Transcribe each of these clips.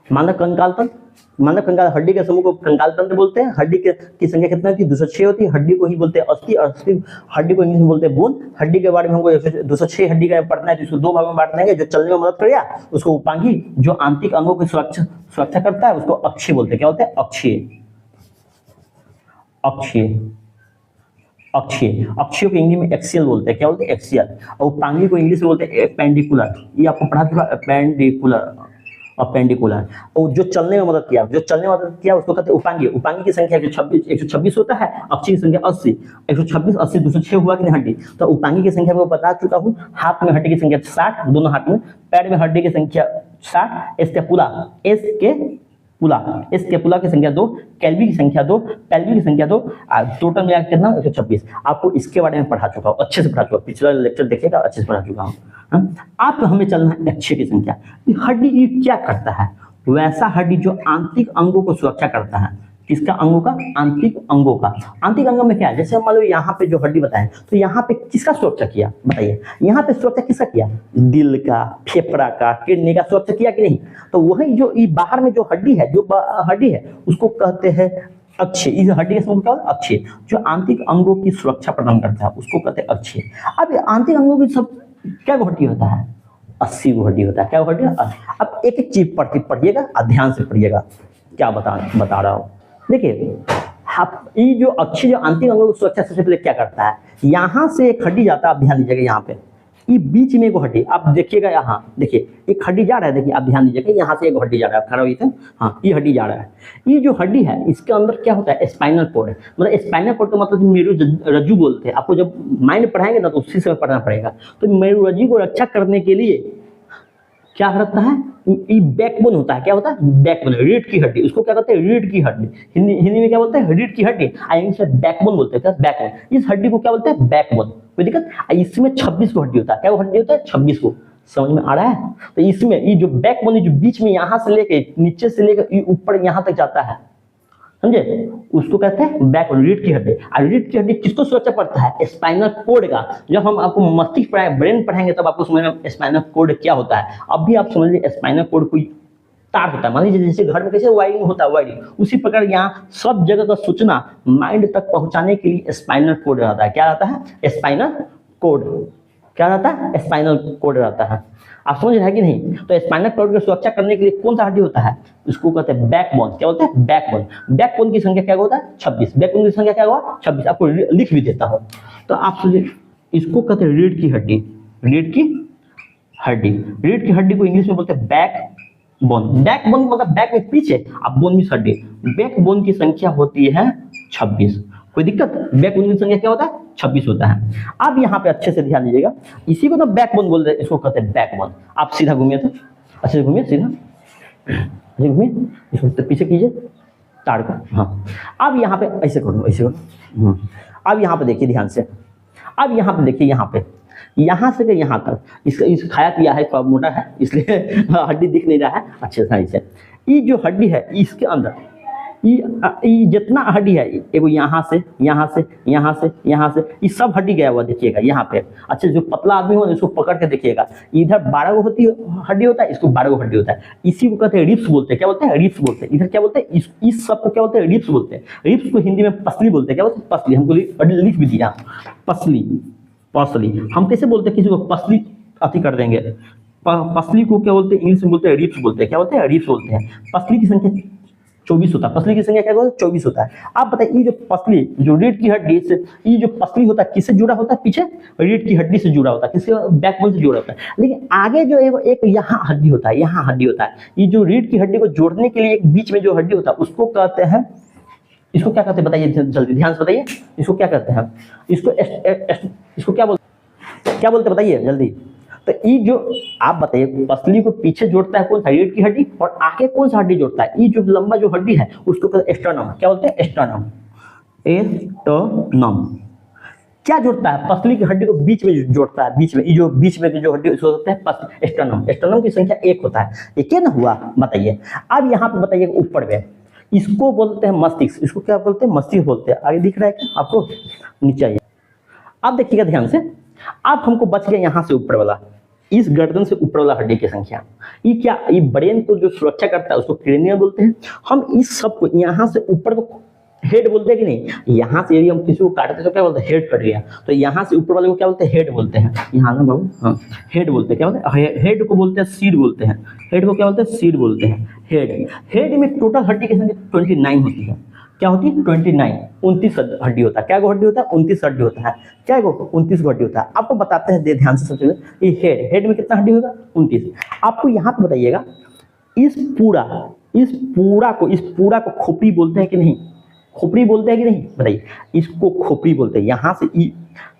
मानव कंकाल तंत्र, मानव कंकाल हड्डी के समूह को कंकाल तंत्र बोलते हैं। हड्डी की संख्या कितना होती है? 206 होती है। हड्डी को ही बोलते हैं अस्थि, और अस्थि हड्डी को इंग्लिश में बोलते हैं बोन। हड्डी के बारे में हमको 206 हड्डी का पढ़ना है, तो इसको दो भागों में बांट देंगे। जो चलने में मदद करेगा उसको उपांगी, जो आंतरिक अंगों की सुरक्षा करता है उसको अक्षीय बोलते हैं। क्या बोलते हैं? अक्षीय। अक्षीय अक्षीय अक्षीय को इंग्लिश में एक्सियल बोलते हैं। क्या बोलते हैं? एक्सियल। और उपांगी को इंग्लिश में बोलते हैं एपेंडिकुलर। ये आपको पढ़ा चुका, एपेंडिकुलर, अपेंडिकुलर। और जो चलने में मदद किया, जो चलने में मदद किया उसको कहते हैं उपांगी। उपांगी की संख्या 126 होता है, अक्षीय की संख्या 80। 126 80 206 हुआ कि नहीं हड्डी? तो उपांगी की संख्या मैं बता चुका हूँ। हाथ में हड्डी की संख्या 60, दोनों हाथ में। पैर में हड्डी की संख्या 60। स्कैपुला की संख्या 2, कैल्वी की संख्या 2, पेल्वी की संख्या 2, टोटल मिला के कितना? 126। आपको इसके बारे में पढ़ा चुका हूँ, अच्छे से पढ़ा चुका, पिछला लेक्चर देखिएगा, अच्छे से पढ़ा चुका हूँ। आप हमें चलना है अक्षीय की संख्या। हड्डी ये क्या करता है? वैसा हड्डी जो आंतरिक अंगों को सुरक्षा करता है। किसका? अंगों का, आंतरिक अंगों का। आंतरिक अंगों में क्या है? जैसे मान लो यहाँ पे जो हड्डी बताएं, तो यहाँ पे किसका सुरक्षा किया? बताइए, यहाँ पे सुरक्षा किसका किया? दिल का, फेफड़ा का, किडनी का सुरक्षा किया कि नहीं? तो वही जो बाहर में जो हड्डी है, उसको कहते हैं अक्षीय। इस हड्डी का समूह क्या होता है? अक्षीय। जो आंतरिक अंगों की सुरक्षा प्रदान करता है उसको कहते हैं अक्षीय। अब आंतरिक अंगों की सब क्या हड्डी होता है? 80 गो हड्डी होता है। क्या हड्डी? अब एक एक चीज पढ़िएगा, ध्यान से पढ़िएगा क्या बता रहा हूँ। देखिए, ये जो अक्षीय जो आंतरिक अंगों की सुरक्षा सबसे पहले क्या करता है? यहाँ से एक हड्डी जाता है, आप ध्यान दीजिएगा। यहाँ पे ये बीच में एक हड्डी, आप देखिएगा, यहाँ देखिए एक हड्डी जा रहा है। देखिए आप ध्यान दीजिएगा, यहाँ से एक हड्डी जा रहा है, खड़ा हुई थे, हाँ ये हड्डी जा रहा है। ये जो हड्डी है इसके अंदर क्या होता है? Spinal cord. मतलब स्पाइनल कोड का मतलब मेरुरज्जु बोलते हैं। आपको जब माइंड पढ़ाएंगे ना तो उसी से पढ़ना पड़ेगा। तो मेरुरज्जु को रक्षा करने के लिए क्या करता है? ये बैकबोन होता है। क्या होता है? बैकबोन, रीढ़ की हड्डी। उसको क्या कहते हैं? रीढ़ की हड्डी। हिंदी में क्या बोलते हैं? रीढ़ की हड्डी। इंग्लिश में बैकबोन बोलते हैं। क्या? बैकबोन। इस हड्डी को क्या बोलते हैं? बैकबोन। कोई दिक्कत? इसमें 26 को हड्डी होता है। क्या वो हड्डी होता है? 26 को। समझ में आ रहा है? तो इसमें ये जो बैकबोन, जो बीच में यहाँ से लेके नीचे से लेकर ऊपर यहाँ तक जाता है, समझे, उसको कहते हैं बैकबोन, रीढ़ की हड्डी। और रीढ़ की हड्डी किसको सुरक्षा पड़ता है? स्पाइनल कोड का। जब हम आपको मस्तिष्क ब्रेन पढ़ाएंगे तब आपको समझ में स्पाइनल कोड क्या होता है। अभी आप समझ लीजिए स्पाइनल कोड कोई तार होता है। मान लीजिए जैसे घर में कैसे वायरिंग होता है, वायरिंग, उसी प्रकार यहाँ सब जगह का सूचना माइंड तक पहुंचाने के लिए स्पाइनल कोड रहता है। क्या रहता है? Spinal cord. क्या रहता है? स्पाइनल कोड रहता है। आप समझ रहे हैं कि नहीं? तो स्पाइनल कोड की सुरक्षा करने के लिए कौन सा हड्डी होता है? उसको कहते हैं बैकबोन। क्या बोलते हैं? बैकबोन। बैकबोन की संख्या क्या होता है? 26। बैकबोन की संख्या क्या हुआ? 26। आपको लिख भी देता हूं, तो आप समझिए इसको कहते हैं रीढ़ की हड्डी। रीढ़ की हड्डी। रीढ़ की हड्डी को इंग्लिश में बोलते हैं बैकबोन। बैकबोन मतलब बैक में पीछे, अब बोन में हड्डी। बैकबोन की संख्या होती है 26। कोई दिक्कत? बैकबोन की संख्या क्या होता है? 26 होता है। अब यहाँ पे अच्छे से ध्यान दीजिएगा, इसी को तो बैकबोन बोलते हैं, इसको कहते हैं बैकबोन। आप सीधा घूमिए, तो अच्छे से घूमिए, सीधा घूमिए, इसको पीछे कीजिए तार को। हाँ, अब यहाँ पे ऐसे करो, ऐसे करो। अब यहाँ पे देखिए ध्यान से। अब यहाँ पे देखिए, यहाँ से यहाँ तक इस खाया पिया है, थोड़ा मोटा है इसलिए हड्डी दिख नहीं रहा है अच्छे से। ये जो हड्डी है इसके अंदर ये जितना हड्डी है, एगो यहाँ से ये सब हड्डी गया हुआ देखिएगा यहाँ पे। अच्छा, जो पतला आदमी हो इसको पकड़ के देखिएगा, इधर 12 गो हड्डी होता है, इसको 12 गो हड्डी होता है। इसी को कहते हैं रिब्स बोलते हैं। क्या बोलते हैं? रिब्स बोलते हैं। इधर क्या बोलते हैं? इस सब को क्या बोलते हैं? रिब्स बोलते हैं। रिब्स को हिंदी में पसली बोलते हैं। क्या बोलते हैं? पसली। हमको लिख भी दिया, पसली। हम कैसे बोलते हैं? किसी को पसली अति कर देंगे। पसली को क्या बोलते हैं? इंग्लिश में बोलते हैं रिब्स बोलते हैं। क्या बोलते हैं? रिब्स बोलते हैं। पसली की संख्या 24 होता है। पसली की संख्या क्या होता है? 24 होता है। आप बताइए, ये जो पसली, जो रीढ़ की हड्डी से, ये जो पसली होता है किससे जुड़ा होता है? पीछे रीढ़ की हड्डी से जुड़ा होता है। किससे? बैकबोन से जुड़ा होता है। लेकिन आगे जो एक यहाँ हड्डी होता है, यहाँ हड्डी होता है। ये जो रीढ़ की हड्डी को जोड़ने के लिए एक बीच में जो हड्डी होता है उसको कहते हैं, इसको क्या कहते हैं? बताइए जल्दी, ध्यान से बताइए, इसको क्या कहते हैं? इसको क्या बोलते बताइए जल्दी। तो ये जो आप बताइए, पसली को पीछे जोड़ता है कौन सा? रीढ़ की हड्डी। और आगे कौन सा हड्डी जोड़ता है? ये जो लंबा जो हड्डी है उसको कहते हैं एस्टर्नम। क्या बोलते हैं? एस्टर्नम। एस्टर्नम क्या जोड़ता है? पसली की हड्डी को बीच में जोड़ता है। बीच में ये जो बीच में जो हड्डी उसको कहते हैं एस्टर्नम। एस्टर्नम की संख्या 1 होता है। ये क्या ना हुआ? बताइए। अब यहाँ पे बताइए ऊपर में, इसको बोलते हैं मस्तिष्क। इसको क्या बोलते हैं? मस्तिष्क बोलते हैं। आगे दिख रहा है क्या आपको? नीचे आइए, अब देखिएगा ध्यान से। अब हमको बच गया यहाँ से ऊपर वाला, इस गर्दन से ऊपर वाला हड्डी की संख्या। ये क्या, ये ब्रेन को जो सुरक्षा करता है उसको क्रेनियल बोलते हैं। हम इस सब को यहाँ से ऊपर को हेड बोलते हैं कि नहीं, यहाँ से यदि हम किसी को काटते तो क्या बोलते हैं, हेड कट गया, तो यहाँ से ऊपर वाले को क्या बोलते हैं, हेड बोलते हैं। यहाँ ना बाबू, हाँ हेड बोलते हैं। क्या बोलते हैं, हेड को बोलते हैं सीड बोलते हैं। हेड को क्या बोलते हैं, सीड बोलते हैं। हेड, हेड में टोटल हड्डी की संख्या 29 होती है। क्या होती है, 29, 29 हड्डी होता है। क्या गो हड्डी होता है, 29 हड्डी होता है। क्या गो, 29 हड्डी होता है। आपको बताते हैं, दे ध्यान से सबसे पहले, ये हेड में कितना हड्डी होगा, 29। आपको यहाँ पे बताइएगा, इस पूरा को खोपड़ी बोलते हैं कि नहीं, खोपड़ी बोलते हैं कि नहीं, बताइए। इसको खोपड़ी बोलते हैं। यहाँ से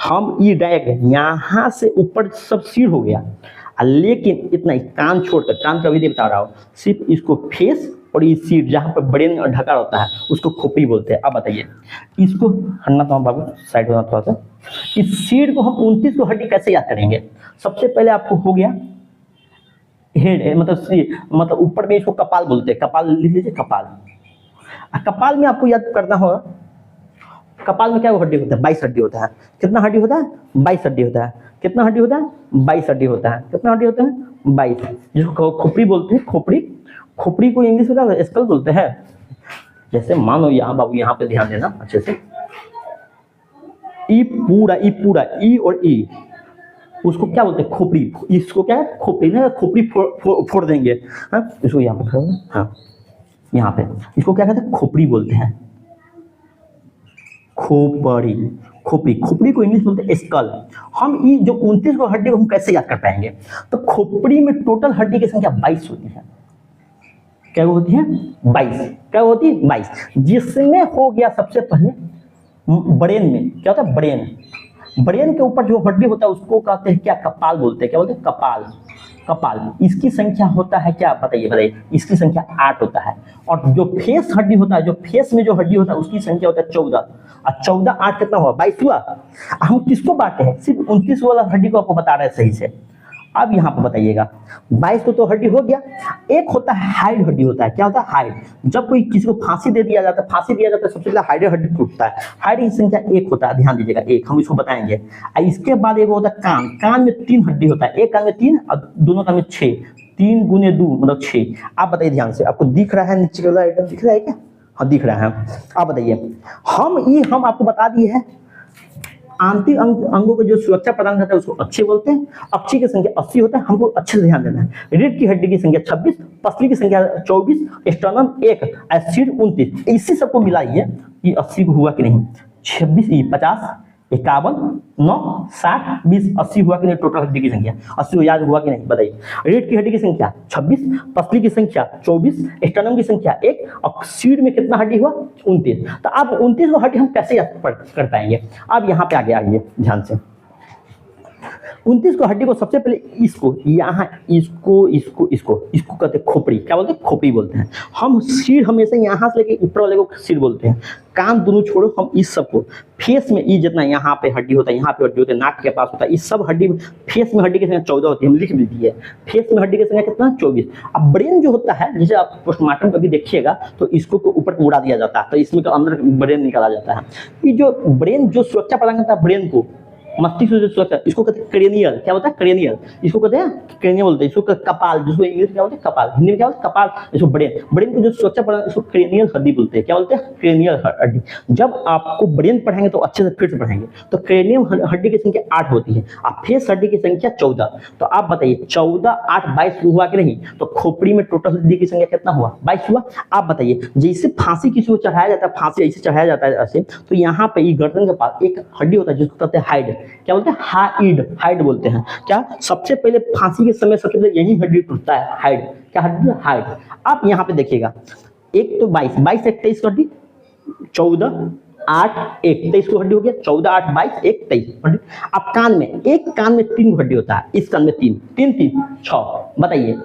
हम डायरेक्ट यहाँ से ऊपर सब सिर हो गया, लेकिन इतना ही कान छोड़कर, कान का भी बता रहा हूँ, सिर्फ इसको फेस और ये सीट जहाँ पर ब्रेन ढका होता है उसको खोपड़ी बोलते हैं। अब बताइए, इसको हटना तो बाबू, साइड होना थोड़ा सा। इस सीट को हम 29 को हड्डी कैसे याद करेंगे। सबसे पहले आपको हो गया हेड, मतलब ऊपर में इसको कपाल बोलते हैं। कपाल लिख लीजिए, कपाल। कपाल में आपको याद करना होगा, कपाल में क्या हड्डी होता है, 22 हड्डी होता है। कितना हड्डी होता है, 22 हड्डी होता है। कितना हड्डी होता है, 22 हड्डी होता है। कितना हड्डी होता है, 22, जिसको खोपड़ी बोलते हैं। खोपड़ी को इंग्लिश में क्या स्कल बोलते हैं। जैसे मानो यहाँ बाबू, यहाँ पे ध्यान देना अच्छे से, ई पूरा ई और ई, उसको क्या बोलते हैं, खोपड़ी। इसको क्या है, खोपड़ी ना, खोपड़ी फोड़ देंगे। हाँ, इसको यहाँ पे, हाँ यहाँ पे, इसको क्या कहते हैं, खोपड़ी बोलते हैं। खोपड़ी को इंग्लिश बोलते हैं स्कल। हम ये जो 29 को हड्डी को हम कैसे याद कर पाएंगे, तो खोपड़ी में टोटल हड्डी की संख्या 22 होती है। क्या होती है, 22। क्या होती है, 22, जिसमें हो गया सबसे पहले ब्रेन में। क्या होता है, ब्रेन के ऊपर जो हड्डी होता है उसको कहते हैं क्या, कपाल बोलते हैं। क्या बोलते हैं, कपाल। इसकी संख्या होता है क्या, बताइए। इसकी संख्या 8 होता है। और जो फेस हड्डी होता है, जो फेस में जो हड्डी होता है उसकी संख्या होता है 14। और 14 8 कितना हुआ, 22 हुआ। हम किसको बांटे हैं, सिर्फ 29 वाला हड्डी को आपको बता रहे हैं सही से। अब यहाँ पर बताइएगा, 22 तो हड्डी हो गया। एक होता है हाइड हड्डी होता है। क्या होता है, हाइड। जब कोई किसी को फांसी दिया जाता है, सबसे पहले हाइड हड्डी टूटता है। हाइड की संख्या 1 होता है, ध्यान दीजिएगा, 1, हम इसको बताएंगे। इसके बाद एक होता है कान में 3 हड्डी होता है। एक कान में 3 और दोनों कान में 6, 3 गुने 2 मतलब 6। आप बताइए ध्यान से, आपको दिख रहा है नीचे वाला आइटम दिख रहा है क्या, हाँ दिख रहा है। आप बताइए, हम आपको बता दिए हैं आंतरिक अंगों को जो सुरक्षा प्रदान करता है उसको अक्षी बोलते हैं। अक्षी की संख्या 80 होता है, हमको अच्छे से ध्यान देना है। रीढ़ की हड्डी की संख्या 26, पसली की संख्या 24, स्टर्नम 1, एसिड 29। इसी सबको मिलाइए कि 80 को हुआ कि नहीं, 26, 50, 51, 9, 60, 20, 80 हुआ कि नहीं, टोटल हड्डी की संख्या 80 को याद हुआ कि नहीं, बताइए। रीढ़ की हड्डी की संख्या 26, पसली की संख्या 24, स्टर्नम की संख्या 1 और सीड में कितना हड्डी हुआ, 29। तो अब 29 को हड्डी हम कैसे याद कर पाएंगे। अब यहाँ पे आगे आइए ध्यान से, 29 को हड्डी को सबसे पहले इसको यहाँ इसको कहते हैं खोपड़ी। क्या बोलते हैं, खोपड़ी बोलते हैं। हम सिर हमेशा यहाँ से लेके ऊपर वाले को सिर बोलते हैं। कान दोनों छोड़ो, हम इस सब को फेस में ये जितना यहाँ पे हड्डी होता है, यहाँ पे हड्डी होता है, नाक के पास होता है, इस सब हड्डी फेस में हड्डी की संख्या 14 होती है, हम लिख भी दिए। फेस में हड्डी की संख्या कितना, 24। अब ब्रेन जो होता है, जैसे आप पोस्टमार्टम कभी देखिएगा तो इसको ऊपर उड़ा दिया जाता है, तो इसमें अंदर ब्रेन निकाला जाता है। ये जो ब्रेन जो सुरक्षा प्रदान करता है ब्रेन को, मस्तिष्क जो सुरक्षा, इसको कहते हैं क्रेनियल। क्या होता है, क्रेनियल। इसको कहते हैं क्रेनियल बोलते हैं। इसको कपाल, जिसको इंग्लिश में क्या बोलते हैं, कपाल। हिंदी में क्या बोलते हैं, कपाल। इसको ब्रेन को जो सुरक्षा प्रदान, इसको क्रेनियल हड्डी बोलते हैं। क्या बोलते हैं, क्रेनियल हड्डी। जब आपको ब्रेन पढ़ाएंगे तो अच्छे से फिर से पढ़ाएंगे। तो क्रेनियल हड्डी की संख्या 8 होती है और फेस हड्डी की संख्या 14। तो आप बताइए 14, 8, 22 हुआ कि नहीं। तो खोपड़ी में टोटल हड्डी की संख्या कितना हुआ, 22 हुआ। आप बताइए, जैसे फांसी किसी को चढ़ाया जाता है, फांसी ऐसे चढ़ाया जाता है ऐसे, तो यहाँ पे ये गर्दन के पास एक हड्डी होता है जिसको कहते हैं हाइड। क्या बोलते हैं, हाइड बोलते हैं। क्या, सबसे पहले फांसी के समय सबसे पहले यही हड्डी टूटता है, हाइड। क्या हड्डी, हाइड। आप यहाँ पे देखिएगा, एक तो 22, 1, 23 हड्डी, 14, 8, 1, 23 को हड्डी हो गया। 14, 8, 22, 1, 23 हड्डी। अब कान में, एक कान में 3 हड्डी होता है, इस कान में 3, 6। बताइए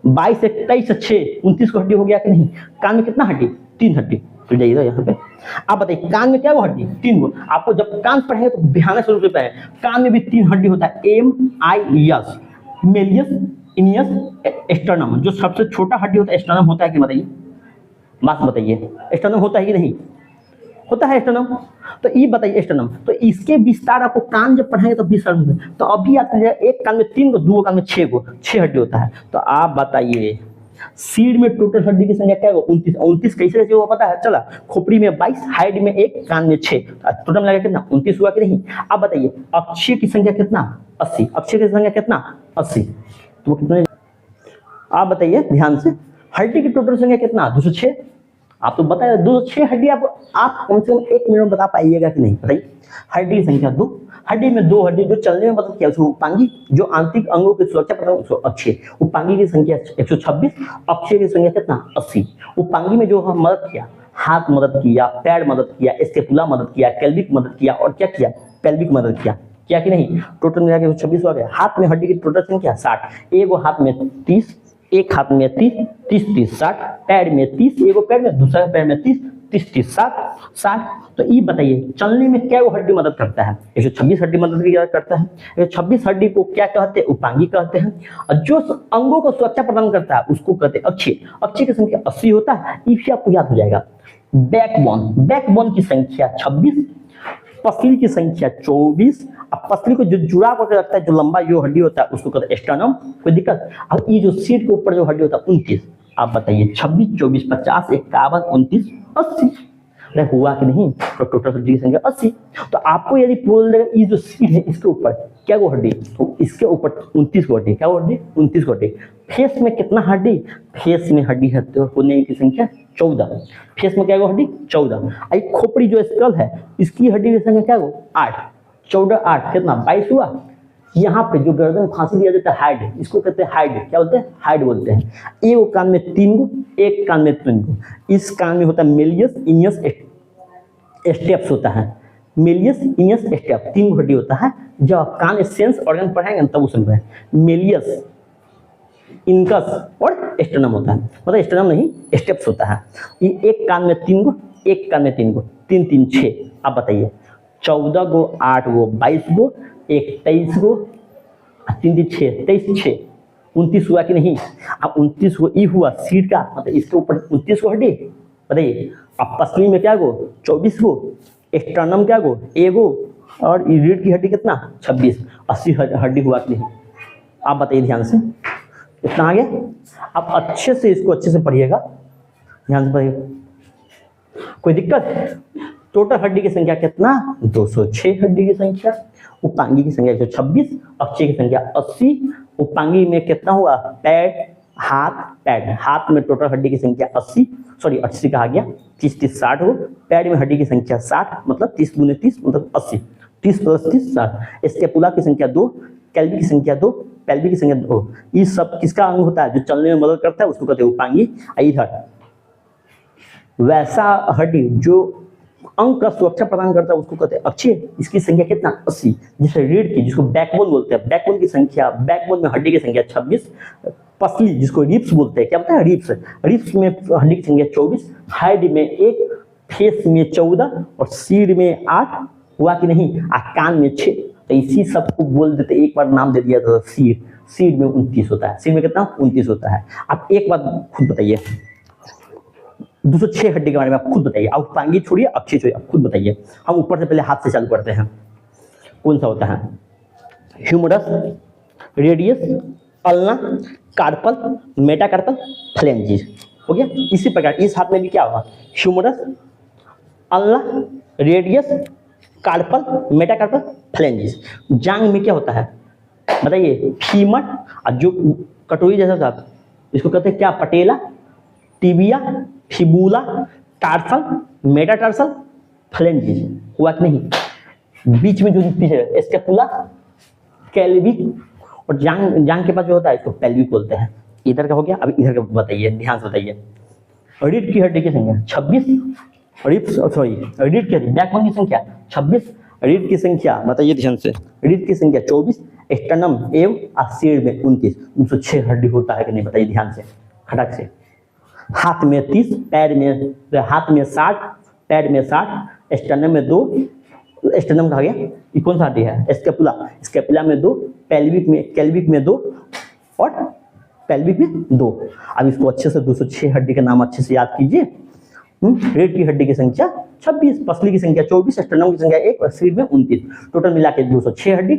22, 1, 23, 6, 29 को हड्डी हो गया कि नहीं। कान में कितना हड्डी, 3 हड्डी। तो जाइएगा यहाँ पे, आप बताइए कान में क्या वो हड्डी, 3 गो। आपको जब कान पढ़ेंगे तो ध्यान से रूप से पढ़ें। कान में भी 3 हड्डी होता है, MIS, मेलियस, इनियस, स्टर्नम। जो सबसे छोटा हड्डी होता है स्टर्नम होता है कि बताइए, बात बताइए, स्टर्नम होता है कि नहीं। होता है स्टर्नम। तो ये बताइए स्टर्नम, तो इसके विस्तार आपको कान जब पढ़ाएंगे तो विस्तार में, तो अभी याद कीजिए एक कान में 3 को, 2 कान में 6 को, 6 हड्डी होता है। तो आप बताइए सीड में टोटल हड्डी की संख्या क्या होगा? 29। 29 कैसे कैसे हुआ पता है? चला, खोपड़ी में 22, हाइड में 1, कान में 6, टोटल मिला कितना 29 हुआ कि नहीं? आप बताइए अक्षय की संख्या कितना? 80। अक्षय की संख्या कितना? 80। तो कितने? आप बताइए ध्यान से, हड्डी की टोटल संख्या कितना? 206। आप तो बताइए 206 हड्डी आप कम से कम 1 मिनट में बता पाइएगा कि नहीं? बताइए हड्डी की संख्या 2, हड्डी में 2 हड्डी जो चलने में मदद किया उसको उपांगी, जो आंतरिक अंगों की सुरक्षा प्रदान उसको अक्षय। उपांगी की संख्या 126, अक्षय की संख्या कितना? 80। उपांगी में जो मदद किया, हाथ मदद किया, पैर मदद किया, स्टेपुला मदद किया, कैल्विक मदद किया, और क्या किया? पेल्विक मदद किया। क्या कि नहीं? टोटल मिला के 126 हो गया। हाथ में हड्डी की टोटल संख्या 60, एक हाथ में 30, एक हाथ में 30, 30 30 60, पैर में 30, एक पैर में, दूसरा पैर में 30, 30 30 60। तो ये बताइए चलने में क्या वो हड्डी मदद करता है? 126 हड्डी मदद करता है। 126 हड्डी को क्या कहते हैं? उपांगी कहते हैं। और जो अंगों को सुरक्षा प्रदान करता है उसको कहते हैं अक्षय। अक्षय की संख्या 80 होता है। इससे आपको याद हो जाएगा। बैकबोन, बैकबोन की संख्या 26, पसली की संख्या 24। अब पसली को जो जुड़ा करके रखता है, जो लंबा जो हड्डी होता है उसको कहते हैं स्टर्नम। कोई दिक्कत? और ये जो सीट के ऊपर जो हड्डी होता है 29। आप बताइए 26, 24, 50, 51, 29, 80। अरे हुआ कि नहीं? तो टोटल हड्डी की संख्या 80। तो आपको यदि बोल देगा ये जो सीट है इसके ऊपर क्या वो हड्डी, तो इसके ऊपर 29 को हड्डी, क्या वो हड्डी? 29 को हड्डी। फेस में कितना हड्डी? फेस में हड्डी है तो होने की संख्या 14। फेस में क्या वो हड्डी? 14। आई खोपड़ी जो स्कल है इसकी हड्डी की संख्या क्या वो? 8। 14 8 कितना? 22 हुआ। यहाँ पे जो गर्दन फांसी दिया जाता है हाइड, इसको कहते हैं हाइड। क्या बोलते हैं? हाइड बोलते हैं। एक कान में 3 गो, एक कान में 3 गो। इस कान में होता है मेलियस इनियस स्टेप्स होता है। मेलियस इनियस स्टेप 3 हड्डी होता है। जब कान सेंस ऑर्गन पढ़ाएंगे तब उस समय मेलियस, इनकस और स्टर्नम होता है। मतलब स्टर्नम नहीं, स्टेप्स होता है। ये एक कान में 3 गो, एक कान में 3 गो, 3 3 6। आप बताइए 14 गो, 8 गो, 22 गो, 23 गो, 3 3 6, 23 6, 29 हुआ कि नहीं? अब 29 को ई हुआ सीट का, मतलब इसके ऊपर 29 को हड्डी। बताइए अब पसली में क्या गो? 24 गो, स्टर्नम क्या गो? 1 गो, और रीढ़ की हड्डी कितना? 26। 80 हड्डी हुआ कि नहीं? आप बताइए ध्यान से, इतना आ गया। आप अच्छे से इसको अच्छे से पढ़िएगा, ध्यान से पढ़िएगा। कोई दिक्कत? टोटल हड्डी की संख्या कितना? 206 हड्डी की संख्या। उपांगी की संख्या 126, अक्षय की संख्या 80। उपांगी में कितना हुआ? पैर, हाथ, पैर। हाथ में टोटल हड्डी की संख्या 80, सॉरी 80 कहा गया, 30 30 60 हो। पैर में हड्डी की संख्या 60, मतलब 30 गुने 30 मतलब 80। 30 प्लस 30 60। स्टेपुला की संख्या 2, कैल्विक की संख्या 2, पेल्विक की संख्या 2। ये सब किसका अंग होता है? जो चलने में मदद करता है उसको कहते हैं उपांगी। इधर वैसा हड्डी जो अंग का सुरक्षा प्रदान करता है उसको कहते हैं अक्षय। इसकी संख्या कितना? 80। जैसे रीढ़ की, जिसको बैकबोन बोलते हैं, बैकबोन की संख्या, बैकबोन में हड्डी की संख्या 26। पसली जिसको रिब्स बोलते हैं, क्या बोलते हैं? रिब्स। रिब्स में हड्डी की संख्या 24, हाइड में 1, फेस में 14 और सीड में 8। हुआ कि नहीं? कान में 6। तो इसी सबको बोल देते, एक बार नाम दे दिया था सीड। सीड में 29 होता है। सीड में कितना? 29 होता है। आप एक बात खुद बताइए, 206 हड्डी के बारे में आप खुद बताइए। आप उपांगी छोड़िए, अक्षय छोड़िए, आप खुद बताइए। हम ऊपर से पहले हाथ से चालू करते हैं। कौन सा होता है? Humerus, radius, ulna, carpal, metacarpal, phalanges. हो गया। इसी प्रकार इस हाथ में भी क्या होगा? Humerus, ulna, radius, carpal, metacarpal, phalanges. जांग में क्या होता है? बताइए। फीमर, और जो कटोरी जैसा था इसको कहते हैं क्या? पटेला, टिबिया, फिबुला, टार्सल, मेटाटार्सल, फ्लेंजिस। हुआ कि नहीं? बीच में जो पीछे स्टेपुला, कैल्विक, और जांग के पास जो होता है इसको पेल्विक बोलते हैं। इधर का हो गया। अब इधर का बताइए, ध्यान से बताइए। रीढ़ की हड्डी की संख्या 26, रीढ़ की हड्डी, बैकबोन की संख्या 26, रीढ़ की संख्या बताइए ध्यान से, रीढ़ की संख्या 24, स्टर्नम एवं सीड में 29। 206 हड्डी होता है कि नहीं? बताइए ध्यान से, खटक से। हाथ में 30, पैर में, हाथ में 60, पैर में 60, स्टर्नम में 2, स्टर्नम कहा गया, ये कौन सा हड्डी है? स्केपुला, स्केपुला में 2, कैल्विक में 2 और पेल्विक में 2। अब इसको अच्छे से 206 हड्डी का नाम अच्छे से याद कीजिए रीढ़ की हड्डी की संख्या 26, पसली की संख्या 24, स्टर्नम की संख्या 1 और शरीर में 29। टोटल मिला के 206 हड्डी,